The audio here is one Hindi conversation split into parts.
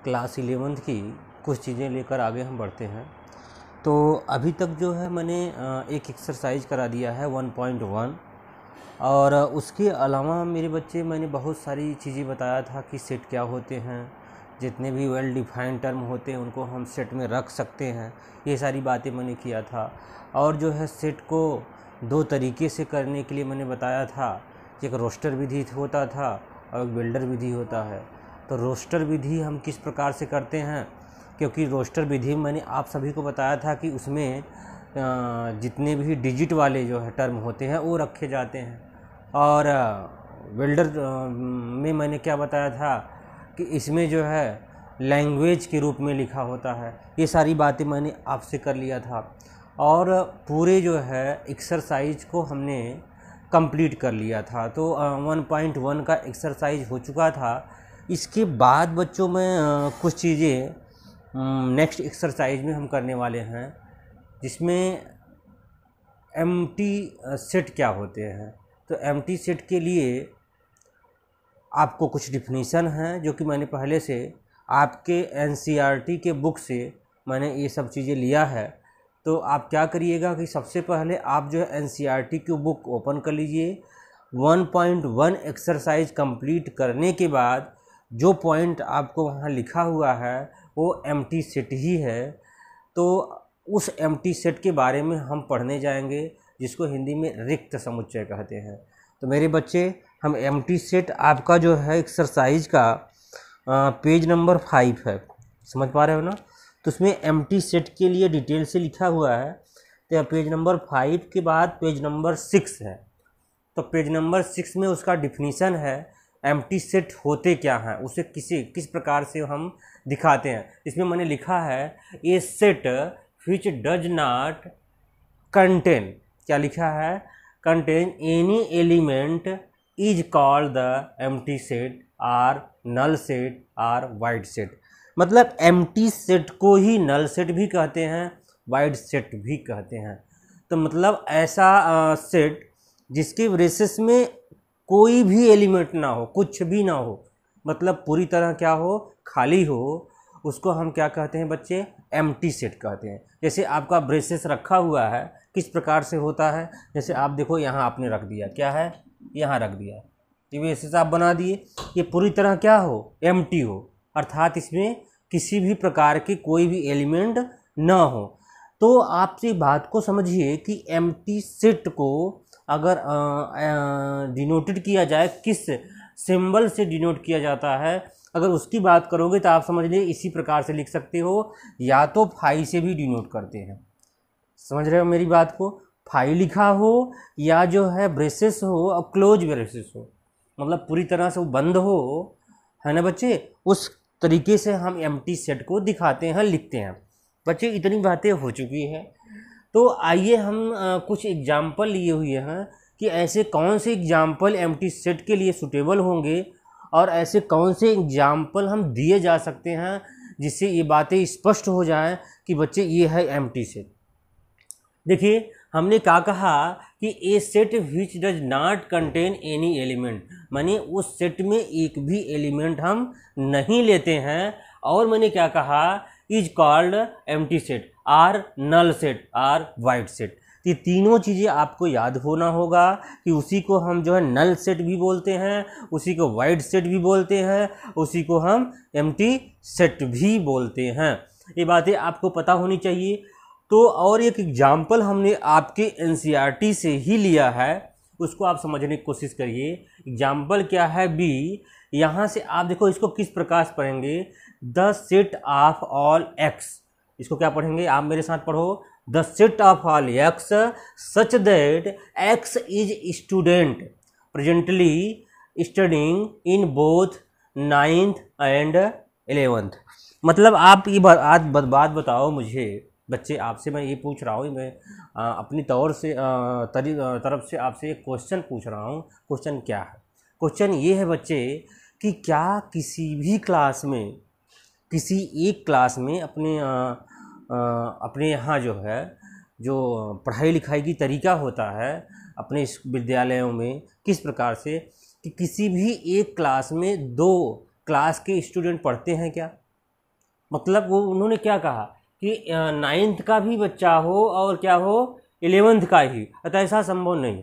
क्लास 11th की कुछ चीज़ें लेकर आगे हम बढ़ते हैं। तो अभी तक जो है मैंने एक एक्सरसाइज करा दिया है 1.1 और उसके अलावा मेरे बच्चे मैंने बहुत सारी चीज़ें बताया था कि सेट क्या होते हैं, जितने भी वेल डिफाइंड टर्म होते हैं उनको हम सेट में रख सकते हैं, ये सारी बातें मैंने किया था। और जो है सेट को दो तरीके से करने के लिए मैंने बताया था कि एक रोस्टर विधि होता था और एक बिल्डर विधि होता है। तो रोस्टर विधि हम किस प्रकार से करते हैं, क्योंकि रोस्टर विधि मैंने आप सभी को बताया था कि उसमें जितने भी डिजिट वाले जो है टर्म होते हैं वो रखे जाते हैं। और बिल्डर में मैंने क्या बताया था कि इसमें जो है लैंग्वेज के रूप में लिखा होता है। ये सारी बातें मैंने आपसे कर लिया था और पूरे जो है एक्सरसाइज को हमने कंप्लीट कर लिया था। तो 1.1 का एक्सरसाइज हो चुका था। इसके बाद बच्चों में कुछ चीज़ें नेक्स्ट एक्सरसाइज में हम करने वाले हैं, जिसमें एम्प्टी सेट क्या होते हैं। तो एम्प्टी सेट के लिए आपको कुछ डिफिनीशन हैं जो कि मैंने पहले से आपके एनसीईआरटी के बुक से मैंने ये सब चीज़ें लिया है। तो आप क्या करिएगा कि सबसे पहले आप जो है एनसीईआरटी की बुक ओपन कर लीजिए। 1.1 एक्सरसाइज कंप्लीट करने के बाद जो पॉइंट आपको वहाँ लिखा हुआ है वो एम्प्टी सेट ही है। तो उस एम्प्टी सेट के बारे में हम पढ़ने जाएंगे, जिसको हिंदी में रिक्त समुच्चय कहते हैं। तो मेरे बच्चे, हम एम्प्टी सेट आपका जो है एक्सरसाइज का पेज नंबर 5 है, समझ पा रहे हो ना। तो उसमें एम्प्टी सेट के लिए डिटेल से लिखा हुआ है। तो पेज नंबर 5 के बाद पेज नंबर 6 है। तो पेज नंबर 6 में उसका डिफिनीशन है एम्प्टी सेट होते क्या हैं, उसे किस प्रकार से हम दिखाते हैं। इसमें मैंने लिखा है a set which does not contain, क्या लिखा है, contain any element is called the empty set or null set or void set. मतलब एम्प्टी सेट को ही नल सेट भी कहते हैं, वाइड सेट भी कहते हैं। तो मतलब ऐसा सेट जिसके ब्रेसेस में कोई भी एलिमेंट ना हो, कुछ भी ना हो, मतलब पूरी तरह क्या हो, खाली हो, उसको हम क्या कहते हैं बच्चे, एम्प्टी सेट कहते हैं। जैसे आपका ब्रेसेस रखा हुआ है, किस प्रकार से होता है, जैसे आप देखो यहाँ आपने रख दिया, क्या है, यहाँ रख दिया, ये ब्रेसेस आप बना दिए, ये पूरी तरह क्या हो, एम्प्टी हो, अर्थात इसमें किसी भी प्रकार के कोई भी एलिमेंट ना हो। तो आप इस बात को समझिए कि एम्प्टी सेट को अगर डिनोटेड किया जाए, किस सिंबल से डिनोट किया जाता है, अगर उसकी बात करोगे तो आप समझ लीजिए इसी प्रकार से लिख सकते हो, या तो फाई से भी डिनोट करते हैं, समझ रहे हो मेरी बात को, फाई लिखा हो या जो है ब्रेसेस हो और क्लोज ब्रेसेस हो, मतलब पूरी तरह से वो बंद हो, है ना बच्चे, उस तरीके से हम एम्प्टी सेट को दिखाते हैं, लिखते हैं। बच्चे इतनी बातें हो चुकी हैं, तो आइए हम कुछ एग्जाम्पल लिए हुए हैं कि ऐसे कौन से एग्जाम्पल एम्प्टी सेट के लिए सूटेबल होंगे और ऐसे कौन से एग्जाम्पल हम दिए जा सकते हैं जिससे ये बातें स्पष्ट हो जाएं कि बच्चे ये है एम्प्टी सेट। देखिए हमने क्या कहा कि a set which does not contain any element, माने उस सेट में एक भी एलिमेंट हम नहीं लेते हैं। और मैंने क्या कहा, is called empty set, or null set, or void set. ये तीनों चीज़ें आपको याद होना होगा कि उसी को हम जो है नल सेट भी बोलते हैं, उसी को वाइड सेट भी बोलते हैं, उसी को हम एम्प्टी सेट भी बोलते हैं। ये बातें आपको पता होनी चाहिए। तो और एक एग्जाम्पल हमने आपके एनसीईआरटी से ही लिया है, उसको आप समझने की कोशिश करिए। एग्जाम्पल क्या है, बी। यहाँ से आप देखो इसको किस प्रकार से पढ़ेंगे, the set of all x. इसको क्या पढ़ेंगे, आप मेरे साथ पढ़ो, the set of all x such that x is student presently studying in both 9th and 11th। मतलब आप ये बात बताओ मुझे बच्चे, आपसे मैं ये पूछ रहा हूँ, मैं अपनी तौर से तरफ से आपसे एक क्वेश्चन पूछ रहा हूँ। क्वेश्चन क्या है, क्वेश्चन ये है बच्चे कि क्या किसी भी क्लास में, किसी एक क्लास में अपने यहाँ जो है जो पढ़ाई लिखाई की तरीका होता है अपने इस विद्यालयों में, किस प्रकार से कि किसी भी एक क्लास में 2 क्लास के स्टूडेंट पढ़ते हैं क्या, मतलब वो उन्होंने क्या कहा कि 9th का भी बच्चा हो और क्या हो 11th का ही, अतः ऐसा संभव नहीं।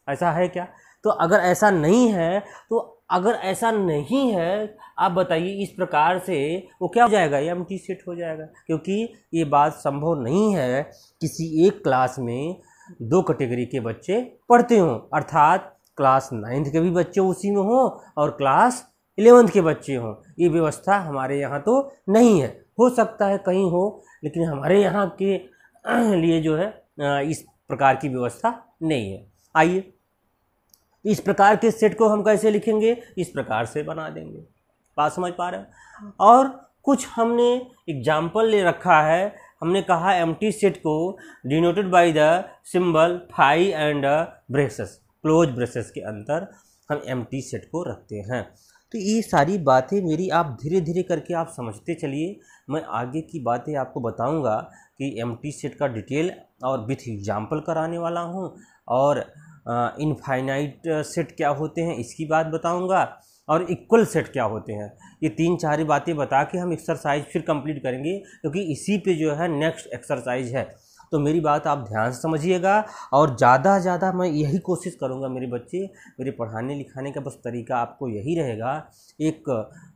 ऐसा है क्या? तो अगर ऐसा नहीं है तो अगर ऐसा नहीं है आप बताइए इस प्रकार से वो क्या हो जाएगा, एम्प्टी सेट हो जाएगा, क्योंकि ये बात संभव नहीं है किसी एक क्लास में 2 कैटेगरी के बच्चे पढ़ते हों, अर्थात क्लास 9th के भी बच्चे उसी में हों और क्लास 11th के बच्चे हों। ये व्यवस्था हमारे यहाँ तो नहीं है, हो सकता है कहीं हो, लेकिन हमारे यहाँ के लिए जो है इस प्रकार की व्यवस्था नहीं है। आइए इस प्रकार के सेट को हम कैसे लिखेंगे, इस प्रकार से बना देंगे। बात समझ पा रहे हैं? और कुछ हमने एग्जाम्पल ले रखा है। हमने कहा एम्प्टी सेट को denoted by the symbol phi and braces, close braces के अंदर हम एम्प्टी सेट को रखते हैं। तो ये सारी बातें मेरी आप धीरे धीरे करके आप समझते चलिए। मैं आगे की बातें आपको बताऊंगा कि एम्प्टी सेट का डिटेल और विथ एग्जाम्पल कराने वाला हूं, और इनफाइनाइट सेट क्या होते हैं इसकी बात बताऊंगा, और इक्वल सेट क्या होते हैं। ये 3-4 बातें बता के हम एक्सरसाइज फिर कंप्लीट करेंगे, क्योंकि इसी पे जो है नेक्स्ट एक्सरसाइज है। तो मेरी बात आप ध्यान से समझिएगा, और ज़्यादा से ज़्यादा मैं यही कोशिश करूँगा मेरे बच्चे, मेरे पढ़ाने लिखाने का बस तरीका आपको यही रहेगा, एक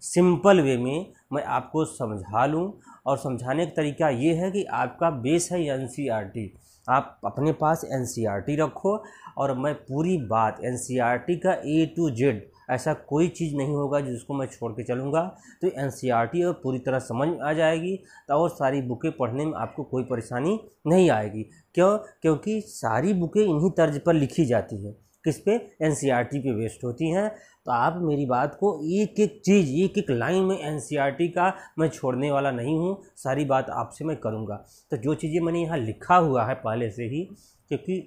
सिंपल वे में मैं आपको समझा लूँ। और समझाने का तरीका ये है कि आपका बेस है NCERT, आप अपने पास NCERT रखो, और मैं पूरी बात NCERT का A to Z, ऐसा कोई चीज़ नहीं होगा जिसको मैं छोड़ के चलूँगा। तो NCERT और पूरी तरह समझ में आ जाएगी, तो और सारी बुकें पढ़ने में आपको कोई परेशानी नहीं आएगी। क्यों? क्योंकि सारी बुकें इन्हीं तर्ज पर लिखी जाती हैं। किस पे? NCERT पे बेस्ड होती हैं। तो आप मेरी बात को एक एक चीज़, एक एक लाइन में NCERT का मैं छोड़ने वाला नहीं हूँ, सारी बात आपसे मैं करूँगा। तो जो चीज़ें मैंने यहाँ लिखा हुआ है पहले से ही, क्योंकि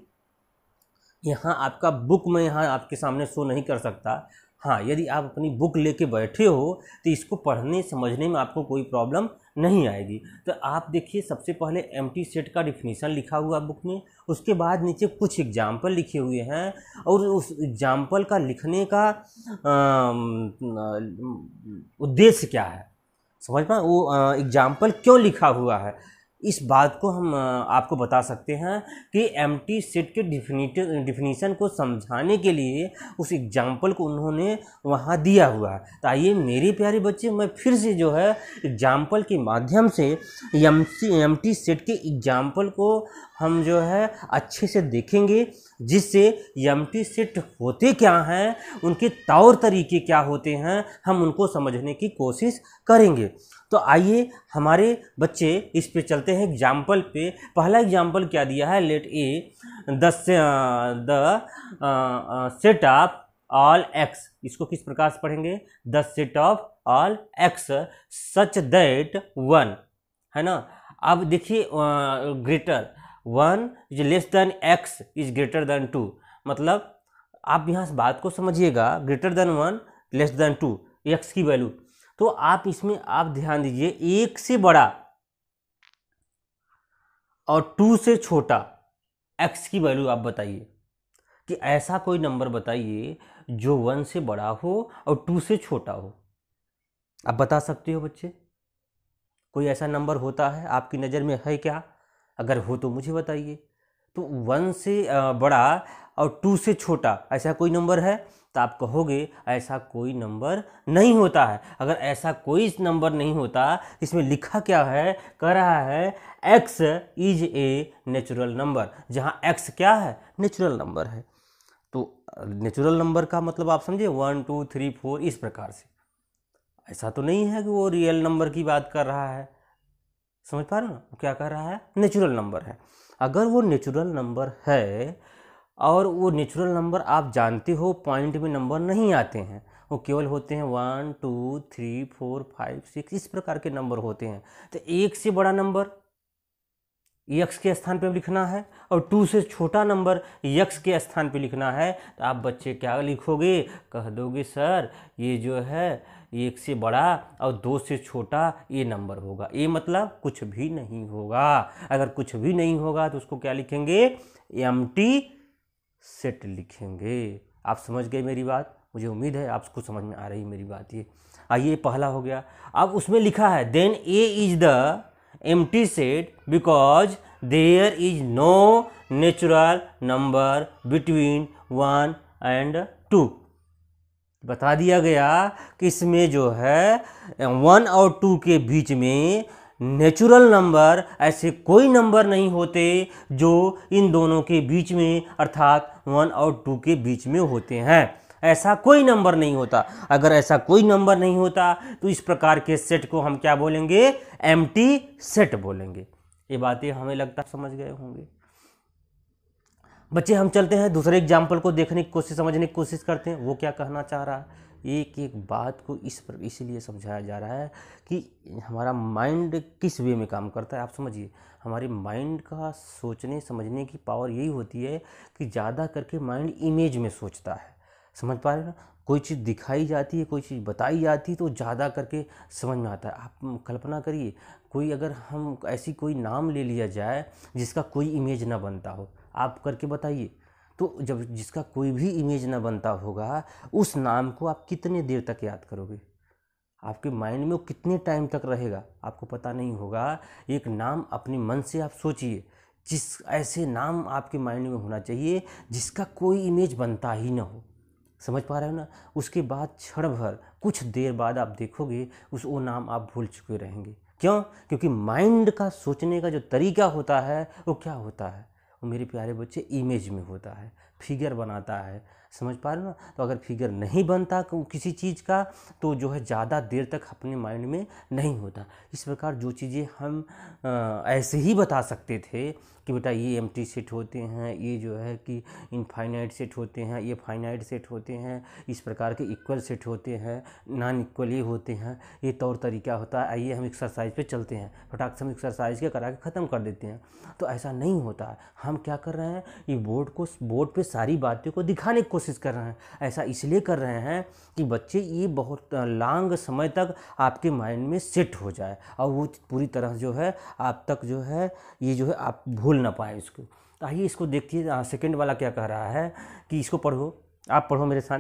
यहाँ आपका बुक मैं यहाँ आपके सामने शो नहीं कर सकता। हाँ, यदि आप अपनी बुक लेके बैठे हो तो इसको पढ़ने समझने में आपको कोई प्रॉब्लम नहीं आएगी। तो आप देखिए, सबसे पहले एम्प्टी सेट का डिफिनीशन लिखा हुआ बुक में, उसके बाद नीचे कुछ एग्जाम्पल लिखे हुए हैं, और उस एग्जाम्पल का लिखने का उद्देश्य क्या है, समझ पाए? वो एग्जाम्पल क्यों लिखा हुआ है, इस बात को हम आपको बता सकते हैं कि एम्प्टी सेट के डिफिनीशन को समझाने के लिए उस एग्जाम्पल को उन्होंने वहाँ दिया हुआ है। तो आइए मेरे प्यारे बच्चे, मैं फिर से जो है एग्जाम्पल के माध्यम से एम्प्टी सेट के एग्जाम्पल को हम जो है अच्छे से देखेंगे, जिससे एम्प्टी सेट होते क्या हैं, उनके तौर तरीके क्या होते हैं, हम उनको समझने की कोशिश करेंगे। तो आइए हमारे बच्चे इस पे चलते हैं एग्जाम्पल पे। पहला एग्जाम्पल क्या दिया है, let a the set of all x, इसको किस प्रकार से पढ़ेंगे, the set of all x such that 1, है ना। अब देखिए greater 1 is less than x is greater than 2, मतलब आप यहाँ से बात को समझिएगा, ग्रेटर देन 1 लेस देन 2 एक्स की वैल्यू। तो आप इसमें आप ध्यान दीजिए, 1 से बड़ा और 2 से छोटा x की वैल्यू आप बताइए कि ऐसा कोई नंबर बताइए जो 1 से बड़ा हो और 2 से छोटा हो। आप बता सकते हो बच्चे, कोई ऐसा नंबर होता है आपकी नज़र में है क्या? अगर हो तो मुझे बताइए। तो 1 से बड़ा और 2 से छोटा ऐसा कोई नंबर है? तो आप कहोगे ऐसा कोई नंबर नहीं होता है। अगर ऐसा कोई नंबर नहीं होता, इसमें लिखा क्या है, कह रहा है x is a natural number, जहाँ x क्या है, नेचुरल नंबर है। तो नेचुरल नंबर का मतलब आप समझे 1 2 3 4 इस प्रकार से। ऐसा तो नहीं है कि वो रियल नंबर की बात कर रहा है, समझ पा रहे हो ना, क्या कर रहा है, नेचुरल नंबर है। अगर वो नेचुरल नंबर है, और वो नेचुरल नंबर आप जानते हो पॉइंट में नंबर नहीं आते हैं, वो केवल होते हैं 1 2 3 4 5 6 इस प्रकार के नंबर होते हैं। तो 1 से बड़ा नंबर x के स्थान पे लिखना है, और 2 से छोटा नंबर x के स्थान पे लिखना है। तो आप बच्चे क्या लिखोगे, कह दोगे सर ये जो है 1 से बड़ा और 2 से छोटा ये नंबर होगा। ये मतलब कुछ भी नहीं होगा। अगर कुछ भी नहीं होगा तो उसको क्या लिखेंगे, एम्प्टी सेट लिखेंगे। आप समझ गए मेरी बात? मुझे उम्मीद है आपको समझ में आ रही मेरी बात ये। आइए पहला हो गया। अब उसमें लिखा है then a is the empty set because there is no natural number between 1 and 2। बता दिया गया कि इसमें जो है 1 और 2 के बीच में नेचुरल नंबर ऐसे कोई नंबर नहीं होते जो इन दोनों के बीच में अर्थात 1 और 2 के बीच में होते हैं। ऐसा कोई नंबर नहीं होता। अगर ऐसा कोई नंबर नहीं होता तो इस प्रकार के सेट को हम क्या बोलेंगे? एम्प्टी सेट बोलेंगे। ये बातें हमें लगता समझ गए होंगे। बच्चे हम चलते हैं दूसरे एग्जाम्पल को देखने की कोशिश, समझने की कोशिश करते हैं वो क्या कहना चाह रहा है। एक एक बात को इसीलिए समझाया जा रहा है कि हमारा माइंड किस वे में काम करता है। आप समझिए, हमारे माइंड का सोचने समझने की पावर यही होती है कि ज़्यादा करके माइंड इमेज में सोचता है। समझ पा रहे हैं ना? कोई चीज़ दिखाई जाती है, कोई चीज़ बताई जाती है तो ज़्यादा करके समझ में आता है। आप कल्पना करिए, कोई अगर हम ऐसी कोई नाम ले लिया जाए जिसका कोई इमेज ना बनता हो, आप करके बताइए। तो जब जिसका कोई भी इमेज ना बनता होगा उस नाम को आप कितने देर तक याद करोगे? आपके माइंड में वो कितने टाइम तक रहेगा आपको पता नहीं होगा। एक नाम अपने मन से आप सोचिए, जिस ऐसे नाम आपके माइंड में होना चाहिए जिसका कोई इमेज बनता ही ना हो। समझ पा रहे हो ना? उसके बाद क्षण भर कुछ देर बाद आप देखोगे वो नाम आप भूल चुके रहेंगे। क्यों? क्योंकि माइंड का सोचने का जो तरीका होता है वो क्या होता है? वो मेरे प्यारे बच्चे इमेज में होता है, फिगर बनाता है। समझ पा रहे हो ना? तो अगर फिगर नहीं बनता किसी चीज़ का तो जो है ज़्यादा देर तक अपने माइंड में नहीं होता। इस प्रकार जो चीज़ें हम ऐसे ही बता सकते थे कि बेटा ये एम्प्टी सेट होते हैं, ये जो है कि इनफाइनाइट सेट होते हैं, ये फाइनाइट सेट होते हैं, इस प्रकार के इक्वल सेट होते हैं, नॉन इक्वल ये होते हैं, ये तौर तरीका होता है। आइए हम एक्सरसाइज पे चलते हैं, फटाक से हम एक्सरसाइज के करा के ख़त्म कर देते हैं। तो ऐसा नहीं होता है। हम क्या कर रहे हैं, ये बोर्ड पे सारी बातें को दिखाने की कोशिश कर रहे हैं। ऐसा इसलिए कर रहे हैं कि बच्चे ये बहुत लॉन्ग समय तक आपके माइंड में सेट हो जाए और वो पूरी तरह जो है आप तक जो है ये जो है आप भूल ना पाए इसको। तो आइए इसको देखिए, सेकंड वाला क्या कह रहा है कि इसको पढ़ो, आप पढ़ो मेरे साथ,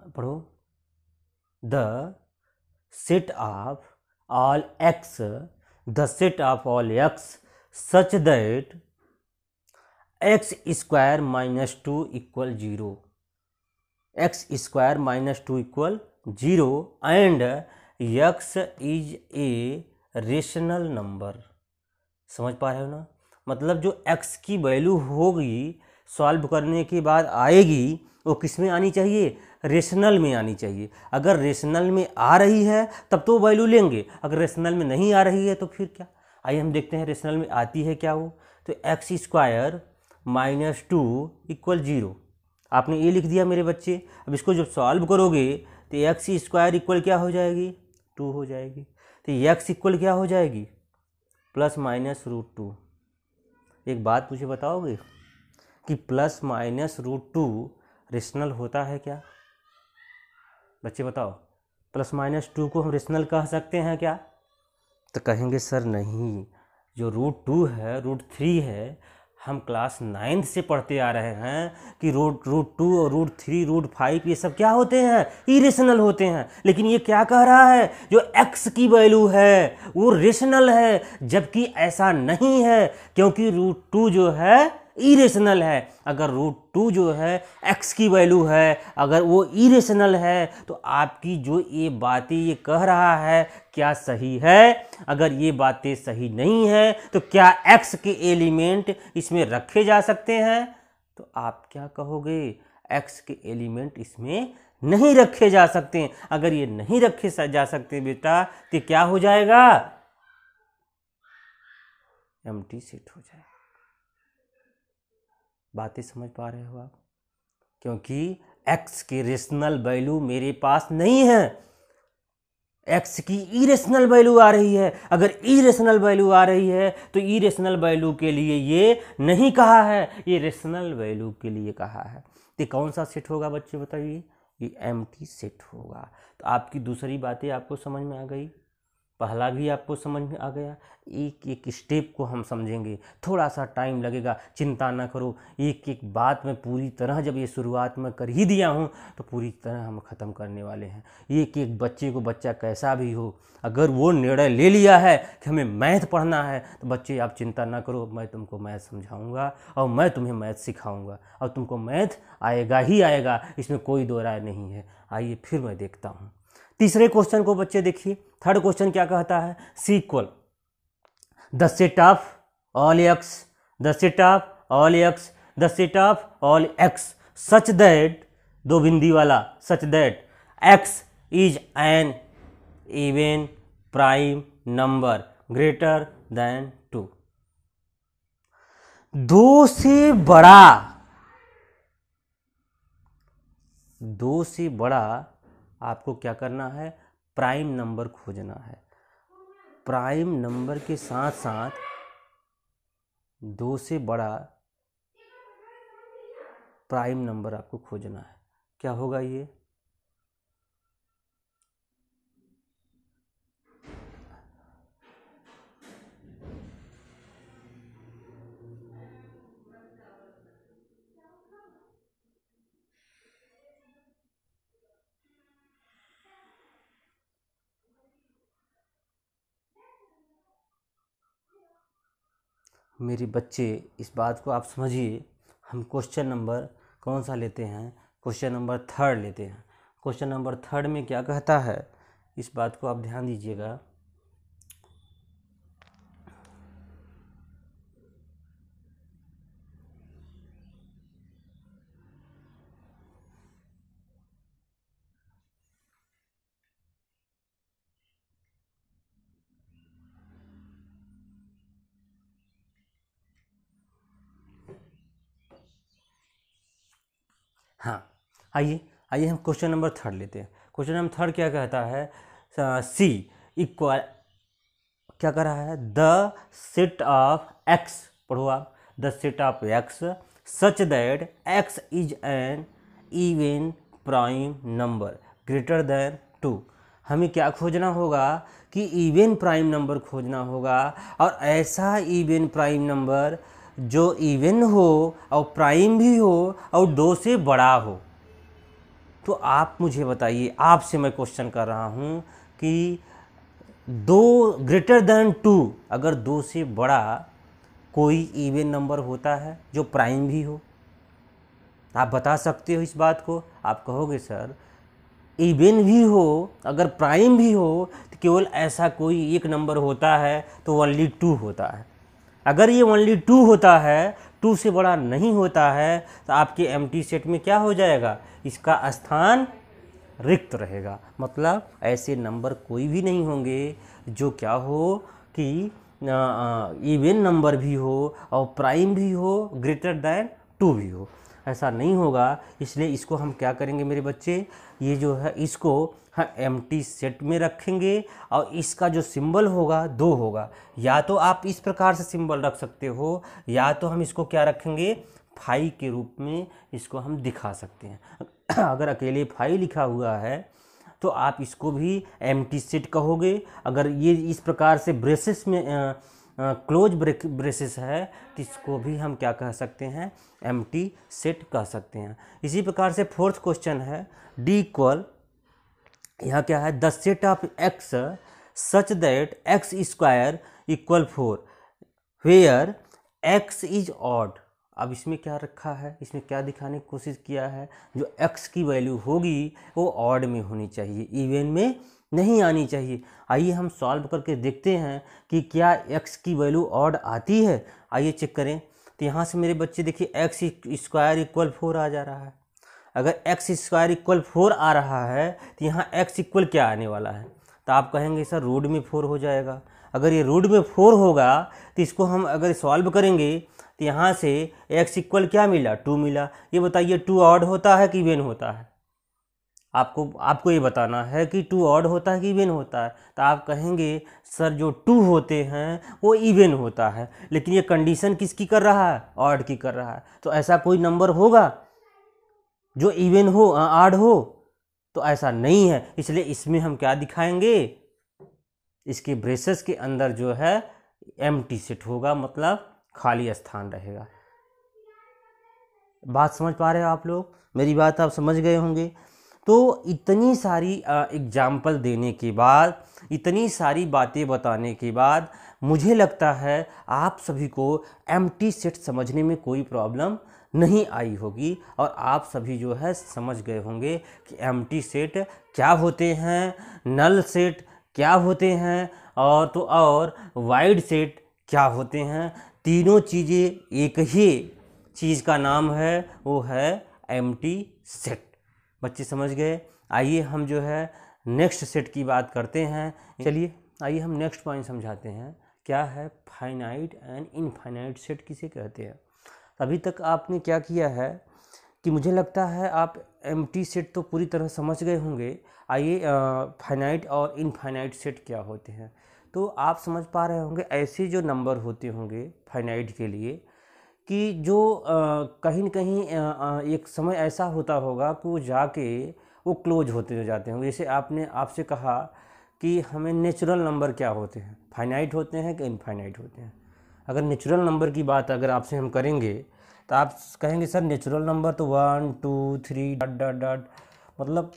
पढ़ो। The set of all x, the set of all x such that x square minus 2 equal 0, x square minus 2 equal 0 and x is a rational number. समझ पा रहे हो ना? मतलब जो x की वैल्यू होगी सॉल्व करने के बाद आएगी वो किस में आनी चाहिए? रेशनल में आनी चाहिए। अगर रेशनल में आ रही है तब तो वैल्यू लेंगे, अगर रेशनल में नहीं आ रही है तो फिर क्या? आइए हम देखते हैं रेशनल में आती है क्या वो। तो एक्स स्क्वायर माइनस 2 इक्वल 0 आपने ये लिख दिया मेरे बच्चे। अब इसको जब सॉल्व करोगे तो एक्स स्क्वायर इक्वल क्या हो जाएगी? 2 हो जाएगी। तो एक्स इक्वल क्या हो जाएगी? Plus minus root 2। एक बात मुझे बताओगे कि प्लस माइनस रूट 2 रेशनल होता है क्या? बच्चे बताओ, प्लस माइनस 2 को हम रेशनल कह सकते हैं क्या? तो कहेंगे सर नहीं, जो रूट 2 है, रूट 3 है, हम क्लास 9th से पढ़ते आ रहे हैं कि रूट 2 और रूट 3 रूट 5 ये सब क्या होते हैं? इरेशनल होते हैं। लेकिन ये क्या कह रहा है, जो x की वैल्यू है वो रेशनल है, जबकि ऐसा नहीं है क्योंकि रूट 2 जो है इरेशनल है। अगर रूट 2 जो है x की वैल्यू है, अगर वो इरेशनल है तो आपकी जो ये बातें ये कह रहा है क्या सही है? अगर ये बातें सही नहीं है तो क्या x के एलिमेंट इसमें रखे जा सकते हैं? तो आप क्या कहोगे? x के एलिमेंट इसमें नहीं रखे जा सकते। अगर ये नहीं रखे जा सकते बेटा तो क्या हो जाएगा? एम्प्टी सेट हो जाएगा। बातें समझ पा रहे हो आप? क्योंकि x की रेशनल वैल्यू मेरे पास नहीं है, x की इरेशनल वैल्यू आ रही है। अगर इरेशनल वैल्यू आ रही है तो इरेशनल वैल्यू के लिए ये नहीं कहा है, ये रेशनल वैल्यू के लिए कहा है। तो कौन सा सेट होगा बच्चे बताइए? ये एम्प्टी सेट होगा। तो आपकी दूसरी बातें आपको समझ में आ गई। पहला भी आपको समझ में आ गया। एक एक स्टेप को हम समझेंगे, थोड़ा सा टाइम लगेगा, चिंता ना करो। एक एक बात में पूरी तरह जब ये शुरुआत में कर ही दिया हूँ तो पूरी तरह हम ख़त्म करने वाले हैं। एक एक बच्चे को, बच्चा कैसा भी हो, अगर वो निर्णय ले लिया है कि हमें मैथ पढ़ना है तो बच्चे आप चिंता ना करो, मैं तुमको मैथ समझाऊंगा और मैं तुम्हें मैथ सिखाऊंगा और तुमको मैथ आएगा ही आएगा, इसमें कोई दो राय नहीं है। आइए फिर मैं देखता हूँ तीसरे क्वेश्चन को। बच्चे देखिए, थर्ड क्वेश्चन क्या कहता है, c equal the set of all x, the set of all x, the set of all x such that, दो बिंदी वाला, such that x is an even prime number greater than 2। दो से बड़ा आपको क्या करना है, प्राइम नंबर खोजना है। प्राइम नंबर के साथ साथ दो से बड़ा प्राइम नंबर आपको खोजना है। क्या होगा ये, मेरे बच्चे इस बात को आप समझिए। हम क्वेश्चन नंबर कौन सा लेते हैं, क्वेश्चन नंबर थर्ड लेते हैं। क्वेश्चन नंबर थर्ड में क्या कहता है, इस बात को आप ध्यान दीजिएगा। हाँ, आइए हम क्वेश्चन नंबर थर्ड लेते हैं। क्वेश्चन नंबर थर्ड क्या कहता है, सी इक्वल, क्या कर रहा है, द सेट ऑफ एक्स, पढ़ो आप, the set of x such that x is an even prime number greater than 2। हमें क्या खोजना होगा कि इवन प्राइम नंबर खोजना होगा, और ऐसा इवन प्राइम नंबर जो इवन हो और प्राइम भी हो और 2 से बड़ा हो। तो आप मुझे बताइए, आपसे मैं क्वेश्चन कर रहा हूँ कि 2 ग्रेटर देन 2, अगर 2 से बड़ा कोई इवन नंबर होता है जो प्राइम भी हो? आप बता सकते हो इस बात को। आप कहोगे सर इवन भी हो अगर प्राइम भी हो तो केवल ऐसा कोई एक नंबर होता है तो ओनली 2 होता है। अगर ये ओनली 2 होता है, 2 से बड़ा नहीं होता है, तो आपके एम्प्टी सेट में क्या हो जाएगा, इसका स्थान रिक्त रहेगा। मतलब ऐसे नंबर कोई भी नहीं होंगे जो क्या हो कि इवन नंबर भी हो और प्राइम भी हो, ग्रेटर देन 2 भी हो, ऐसा नहीं होगा। इसलिए इसको हम क्या करेंगे मेरे बच्चे, ये जो है इसको हम एम्प्टी सेट में रखेंगे और इसका जो सिंबल होगा 2 होगा। या तो आप इस प्रकार से सिंबल रख सकते हो, या तो हम इसको क्या रखेंगे, फाई के रूप में इसको हम दिखा सकते हैं। अगर अकेले फाई लिखा हुआ है तो आप इसको भी एम्प्टी सेट कहोगे। अगर ये इस प्रकार से ब्रेसेस में क्लोज ब्रेसेस है तो इसको भी हम क्या कह सकते हैं, एम्प्टी सेट कह सकते हैं। इसी प्रकार से फोर्थ क्वेश्चन है, डी इक्वल, यहाँ क्या है, the set of x such that x square equal 4 where x is odd. अब इसमें क्या रखा है, इसमें क्या दिखाने की कोशिश किया है, जो x की वैल्यू होगी वो ऑड में होनी चाहिए, इवन में नहीं आनी चाहिए। आइए हम सॉल्व करके देखते हैं कि क्या x की वैल्यू ऑड आती है। आइए चेक करें। तो यहाँ से मेरे बच्चे देखिए एक्स स्क्वायर इक्वल 4 आ जा रहा है। अगर एक्स स्क्वायर इक्वल 4 आ रहा है तो यहाँ x इक्वल क्या आने वाला है, तो आप कहेंगे सर रूट में 4 हो जाएगा। अगर ये रूट में 4 होगा तो इसको हम अगर सॉल्व करेंगे तो यहाँ से x इक्वल क्या मिला, 2 मिला। ये बताइए 2 ऑड होता है कि इवन होता है? आपको ये बताना है कि 2 ऑड होता है कि इवन होता है। तो आप कहेंगे सर जो 2 होते हैं वो इवन होता है, लेकिन ये कंडीशन किसकी कर रहा है, ऑड की कर रहा है। तो ऐसा कोई नंबर होगा जो इवन हो, ऑड हो? तो ऐसा नहीं है। इसलिए इसमें हम क्या दिखाएंगे, इसके ब्रेसेस के अंदर जो है एम्प्टी सेट होगा, मतलब खाली स्थान रहेगा। बात समझ पा रहे हो आप लोग? मेरी बात आप समझ गए होंगे। तो इतनी सारी एग्जाम्पल देने के बाद, इतनी सारी बातें बताने के बाद मुझे लगता है आप सभी को एम्प्टी सेट समझने में कोई प्रॉब्लम नहीं आई होगी और आप सभी जो है समझ गए होंगे कि एम्प्टी सेट क्या होते हैं, नल सेट क्या होते हैं, और वाइड सेट क्या होते हैं। तीनों चीज़ें एक ही चीज़ का नाम है, वो है एम्प्टी सेट। बच्चे समझ गए? आइए हम जो है नेक्स्ट सेट की बात करते हैं। चलिए आइए हम नेक्स्ट पॉइंट समझाते हैं, क्या है फाइनाइट एंड इनफाइनाइट सेट किसे कहते हैं। अभी तक आपने क्या किया है कि मुझे लगता है आप एम्प्टी सेट तो पूरी तरह समझ गए होंगे। आइए फाइनाइट और इनफाइनाइट सेट क्या होते हैं तो आप समझ पा रहे होंगे। ऐसे जो नंबर होते होंगे फाइनाइट के लिए कि जो कहीं न कहीं एक समय ऐसा होता होगा कि वो जाके वो क्लोज होते जाते होंगे। जैसे आपसे कहा कि हमें नेचुरल नंबर क्या होते हैं, फाइनाइट होते हैं कि इनफाइनाइट होते हैं। अगर नेचुरल नंबर की बात अगर आपसे हम करेंगे तो आप कहेंगे सर नेचुरल नंबर तो 1 2 3 डॉट डॉट डॉट, मतलब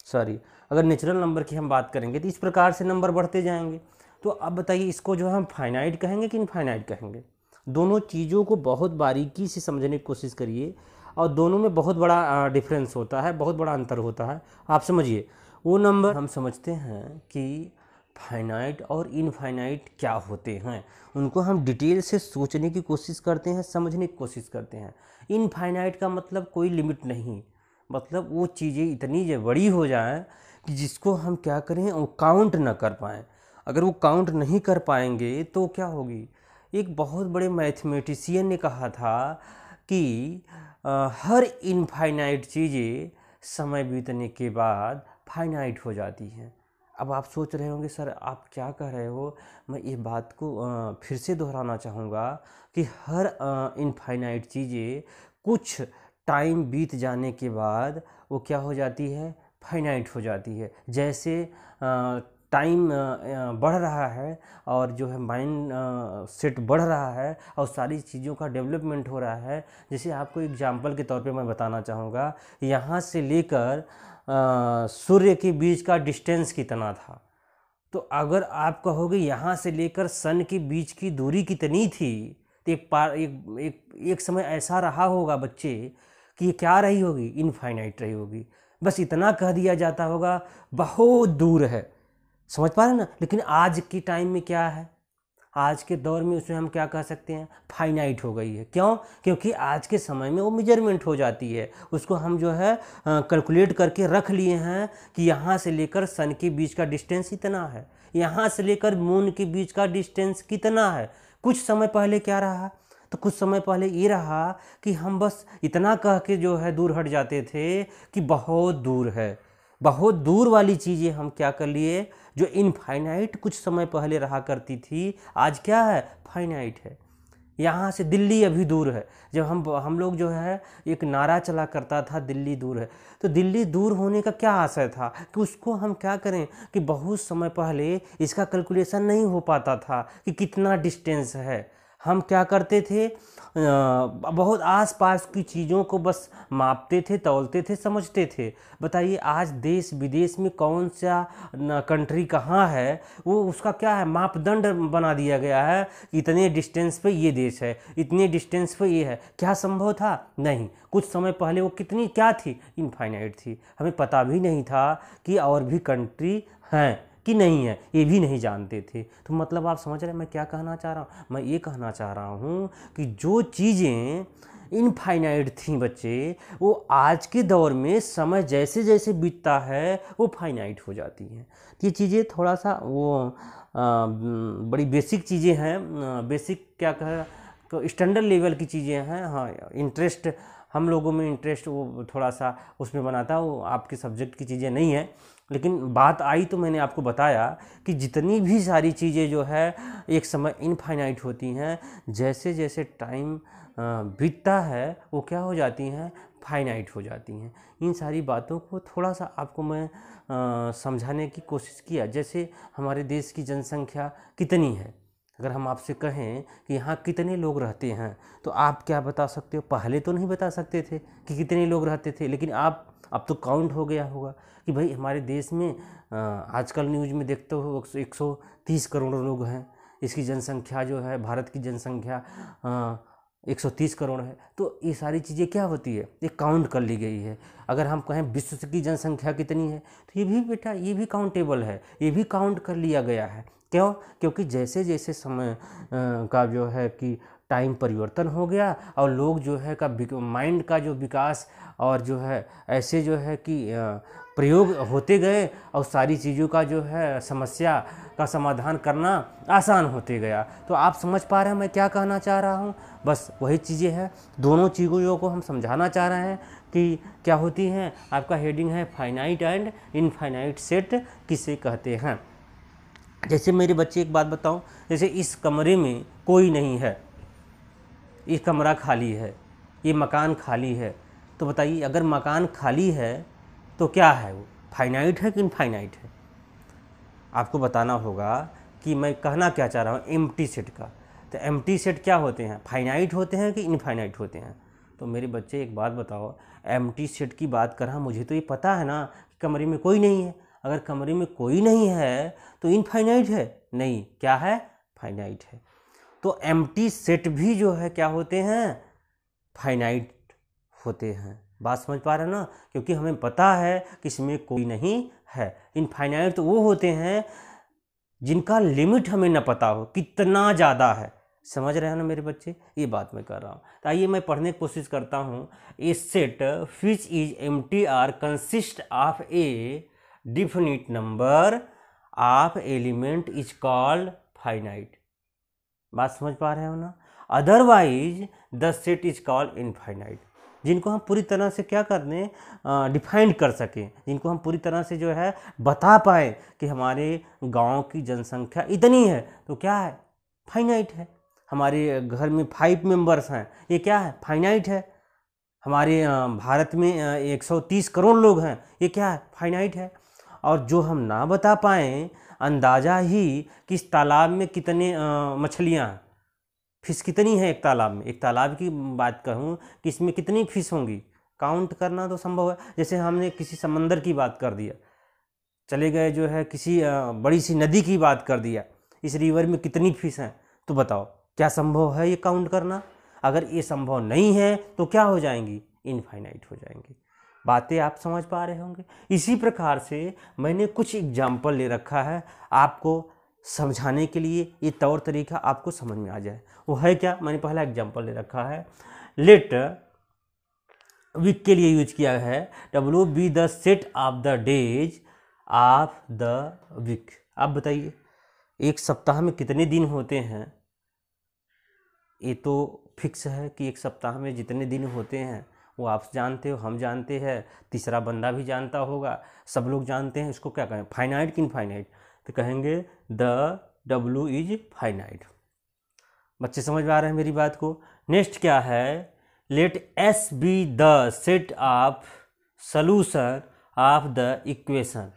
सॉरी, अगर नेचुरल नंबर की हम बात करेंगे तो इस प्रकार से नंबर बढ़ते जाएंगे। तो अब बताइए इसको जो हम फाइनाइट कहेंगे कि इनफाइनाइट कहेंगे। दोनों चीज़ों को बहुत बारीकी से समझने की कोशिश करिए और दोनों में बहुत बड़ा डिफरेंस होता है, बहुत बड़ा अंतर होता है। आप समझिए वो नंबर हम समझते हैं कि फाइनाइट और इनफाइनाइट क्या होते हैं, उनको हम डिटेल से सोचने की कोशिश करते हैं, समझने की कोशिश करते हैं। इनफाइनाइट का मतलब कोई लिमिट नहीं, मतलब वो चीज़ें इतनी बड़ी हो जाएं कि जिसको हम क्या करें वो काउंट ना कर पाएँ। अगर वो काउंट नहीं कर पाएंगे तो क्या होगी। एक बहुत बड़े मैथमेटिशियन ने कहा था कि हर इनफाइनाइट चीज़ें समय बीतने के बाद फाइनाइट हो जाती हैं। अब आप सोच रहे होंगे सर आप क्या कह रहे हो। मैं ये बात को फिर से दोहराना चाहूँगा कि हर इनफाइनाइट चीज़ें कुछ टाइम बीत जाने के बाद वो क्या हो जाती है, फाइनाइट हो जाती है। जैसे टाइम बढ़ रहा है और जो है माइंड सेट बढ़ रहा है और सारी चीज़ों का डेवलपमेंट हो रहा है। जैसे आपको एग्जांपल के तौर पे मैं बताना चाहूँगा, यहाँ से लेकर सूर्य के बीच का डिस्टेंस कितना था। तो अगर आप कहोगे यहाँ से लेकर सन के बीच की दूरी कितनी थी, तो एक समय ऐसा रहा होगा बच्चे कि ये क्या रही होगी, इनफाइनाइट रही होगी। बस इतना कह दिया जाता होगा बहुत दूर है। समझ पा रहे हैं ना। लेकिन आज के टाइम में क्या है, आज के दौर में उसमें हम क्या कह सकते हैं, फाइनाइट हो गई है। क्यों? क्योंकि आज के समय में वो मेजरमेंट हो जाती है, उसको हम जो है कैलकुलेट करके रख लिए हैं कि यहाँ से लेकर सन के बीच का डिस्टेंस इतना है, यहाँ से लेकर मून के बीच का डिस्टेंस कितना है। कुछ समय पहले क्या रहा, तो कुछ समय पहले ये रहा कि हम बस इतना कह के जो है दूर हट जाते थे कि बहुत दूर है। बहुत दूर वाली चीज़ें हम क्या कर लिए, जो इनफाइनाइट कुछ समय पहले रहा करती थी, आज क्या है, फाइनाइट है। यहाँ से दिल्ली अभी दूर है। जब हम लोग जो है एक नारा चला करता था दिल्ली दूर है, तो दिल्ली दूर होने का क्या आशय था कि उसको हम क्या करें कि बहुत समय पहले इसका कैलकुलेशन नहीं हो पाता था कि कितना डिस्टेंस है। हम क्या करते थे, बहुत आसपास की चीज़ों को बस मापते थे, तौलते थे, समझते थे। बताइए आज देश विदेश में कौन सा कंट्री कहाँ है, वो उसका क्या है, मापदंड बना दिया गया है। इतने डिस्टेंस पे ये देश है, इतने डिस्टेंस पे ये है। क्या संभव था? नहीं। कुछ समय पहले वो कितनी क्या थी, इनफाइनाइट थी। हमें पता भी नहीं था कि और भी कंट्री हैं कि नहीं है, ये भी नहीं जानते थे। तो मतलब आप समझ रहे हैं मैं क्या कहना चाह रहा हूँ। मैं ये कहना चाह रहा हूँ कि जो चीज़ें इनफाइनाइट थी बच्चे, वो आज के दौर में समय जैसे जैसे बीतता है वो फाइनाइट हो जाती हैं। तो ये चीज़ें थोड़ा सा वो बड़ी बेसिक चीज़ें हैं, बेसिक क्या कह स्टैंडर्ड लेवल की चीज़ें हैं। हाँ, इंटरेस्ट हम लोगों में इंटरेस्ट वो थोड़ा सा उसमें बनाता है, वो आपके सब्जेक्ट की चीज़ें नहीं है। लेकिन बात आई तो मैंने आपको बताया कि जितनी भी सारी चीज़ें जो है एक समय इनफाइनाइट होती हैं, जैसे जैसे टाइम बीतता है वो क्या हो जाती हैं, फाइनाइट हो जाती हैं। इन सारी बातों को थोड़ा सा आपको मैं समझाने की कोशिश किया। जैसे हमारे देश की जनसंख्या कितनी है, अगर हम आपसे कहें कि यहाँ कितने लोग रहते हैं तो आप क्या बता सकते हो? पहले तो नहीं बता सकते थे कि कितने लोग रहते थे, लेकिन आप अब तो काउंट हो गया होगा कि भाई हमारे देश में आजकल न्यूज़ में देखते हो 130 करोड़ लोग हैं। इसकी जनसंख्या जो है, भारत की जनसंख्या 130 करोड़ है। तो ये सारी चीज़ें क्या होती है, ये काउंट कर ली गई है। अगर हम कहें विश्व की जनसंख्या कितनी है तो ये भी बेटा ये भी काउंटेबल है, ये भी काउंट कर लिया गया है। क्यों? क्योंकि जैसे जैसे समय का जो है कि टाइम परिवर्तन हो गया और लोग जो है का माइंड का जो विकास और जो है ऐसे जो है कि प्रयोग होते गए और सारी चीज़ों का जो है समस्या का समाधान करना आसान होते गया। तो आप समझ पा रहे हैं मैं क्या कहना चाह रहा हूँ? बस वही चीज़ें हैं, दोनों चीज़ों को हम समझाना चाह रहे हैं कि क्या होती हैं। आपका हेडिंग है फाइनाइट एंड इनफाइनाइट सेट किसे कहते हैं। जैसे मेरे बच्चे एक बात बताऊं, जैसे इस कमरे में कोई नहीं है, ये कमरा खाली है, ये मकान खाली है, तो बताइए अगर मकान खाली है तो क्या है वो, फाइनाइट है कि इनफाइनाइट है? आपको बताना होगा कि मैं कहना क्या चाह रहा हूँ एम्प्टी सेट का। तो एम्प्टी सेट क्या होते हैं, फाइनाइट होते हैं कि इनफाइनाइट होते हैं? तो मेरे बच्चे एक बात बताओ, एम्प्टी सेट की बात कर रहा, मुझे तो ये पता है ना कि कमरे में कोई नहीं है। अगर कमरे में कोई नहीं है तो इनफाइनाइट है? नहीं, क्या है, फाइनाइट है। तो एम्प्टी सेट भी जो है क्या होते हैं, फाइनाइट होते हैं। बात समझ पा रहे हैं ना? क्योंकि हमें पता है कि इसमें कोई नहीं है। इनफाइनाइट तो वो होते हैं जिनका लिमिट हमें न पता हो कितना ज़्यादा है। समझ रहे हैं ना मेरे बच्चे, ये बात मैं कर रहा हूँ। तो आइए मैं पढ़ने की कोशिश करता हूँ। A set which is empty or consist of a definite number of element is called finite. बात समझ पा रहे हो ना? Otherwise the set is called infinite. जिनको हम पूरी तरह से क्या कर दें, डिफाइन कर सकें, जिनको हम पूरी तरह से जो है बता पाएँ कि हमारे गांव की जनसंख्या इतनी है तो क्या है, फाइनाइट है। हमारे घर में 5 मेंबर्स हैं, ये क्या है, फाइनाइट है। हमारे भारत में 130 करोड़ लोग हैं, ये क्या है, फाइनाइट है। और जो हम ना बता पाएँ, अंदाज़ा ही कि इस तालाब में कितने मछलियाँ हैं, फिश कितनी है एक तालाब में, एक तालाब की बात कहूँ कि इसमें कितनी फिश होंगी, काउंट करना तो संभव है। जैसे हमने किसी समंदर की बात कर दिया, चले गए जो है किसी बड़ी सी नदी की बात कर दिया, इस रिवर में कितनी फिश हैं, तो बताओ क्या संभव है ये काउंट करना? अगर ये संभव नहीं है तो क्या हो जाएंगी, इनफाइनाइट हो जाएंगी। बातें आप समझ पा रहे होंगे। इसी प्रकार से मैंने कुछ एग्जाम्पल ले रखा है आपको समझाने के लिए, ये तौर तरीका आपको समझ में आ जाए। वो है क्या, मैंने पहला एग्जाम्पल ले रखा है, लेट वीक के लिए यूज किया है, डब्ल्यू be the set of the days of the week. आप बताइए एक सप्ताह में कितने दिन होते हैं? ये तो फिक्स है कि एक सप्ताह में जितने दिन होते हैं वो आप जानते हो, हम जानते हैं, तीसरा बंदा भी जानता होगा, सब लोग जानते हैं। इसको क्या कहें, फाइनाइट कि इनफाइनाइट? तो कहेंगे द डब्ल्यू इज फाइनाइट। बच्चे समझ में आ रहे हैं मेरी बात को? नेक्स्ट क्या है, let S be the set of solution of the equation.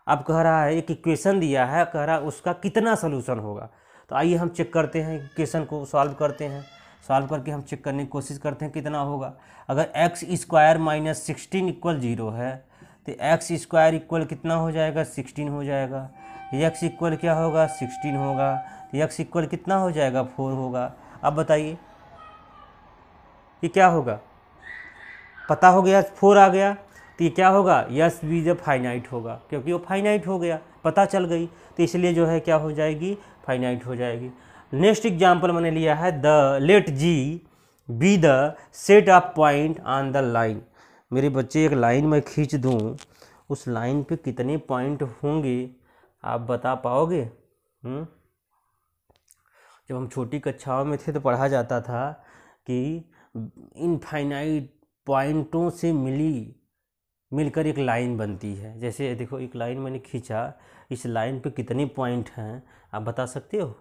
अब कह रहा है एक इक्वेशन दिया है, कह रहा है उसका कितना सॉल्यूशन होगा। तो आइए हम चेक करते हैं, इक्वेशन को सॉल्व करते हैं। सॉल्व करके हम चेक करने की कोशिश करते हैं कितना होगा। अगर एक्स स्क्वायर माइनस 16 इक्वल 0 है तो एक्स स्क्वायर इक्वल कितना हो जाएगा, 16 हो जाएगा। एक्स इक्वल क्या होगा, 16 होगा। तो एक्स इक्वल कितना हो जाएगा, 4 होगा। अब बताइए ये क्या होगा, पता हो गया, 4 आ गया तो ये क्या होगा, यस बी द फाइनाइट होगा, क्योंकि वो फाइनाइट हो गया, पता चल गई, तो इसलिए जो है क्या हो जाएगी, फाइनाइट हो जाएगी। नेक्स्ट एग्जाम्पल मैंने लिया है, the let G be the set of point on the line. मेरे बच्चे एक लाइन में खींच दूँ, उस लाइन पे कितने पॉइंट होंगे आप बता पाओगे? जब हम छोटी कक्षाओं में थे तो पढ़ा जाता था कि इनफाइनाइट पॉइंटों से मिलकर एक लाइन बनती है। जैसे देखो एक लाइन मैंने खींचा, इस लाइन पे कितने पॉइंट हैं आप बता सकते हो?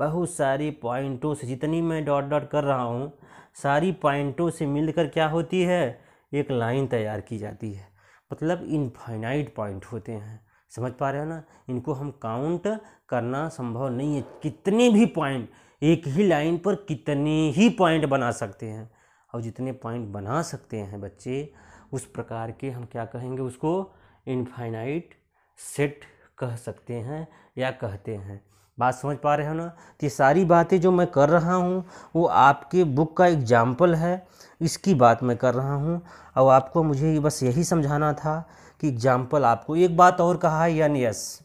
बहुत सारी पॉइंटों से, जितनी मैं डॉट डॉट कर रहा हूँ सारी पॉइंटों से मिलकर क्या होती है, एक लाइन तैयार की जाती है, मतलब इनफाइनाइट पॉइंट होते हैं। समझ पा रहे हो ना, इनको हम काउंट करना संभव नहीं है। कितने भी पॉइंट, एक ही लाइन पर कितने ही पॉइंट बना सकते हैं, और जितने पॉइंट बना सकते हैं बच्चे, उस प्रकार के हम क्या कहेंगे, उसको इनफाइनाइट सेट कह सकते हैं या कहते हैं। बात समझ पा रहे हो ना। तो ये सारी बातें जो मैं कर रहा हूँ वो आपके बुक का एग्जाम्पल है, इसकी बात मैं कर रहा हूँ। और आपको मुझे बस यही समझाना था कि एग्जाम्पल आपको एक बात और कहा है, यन यस,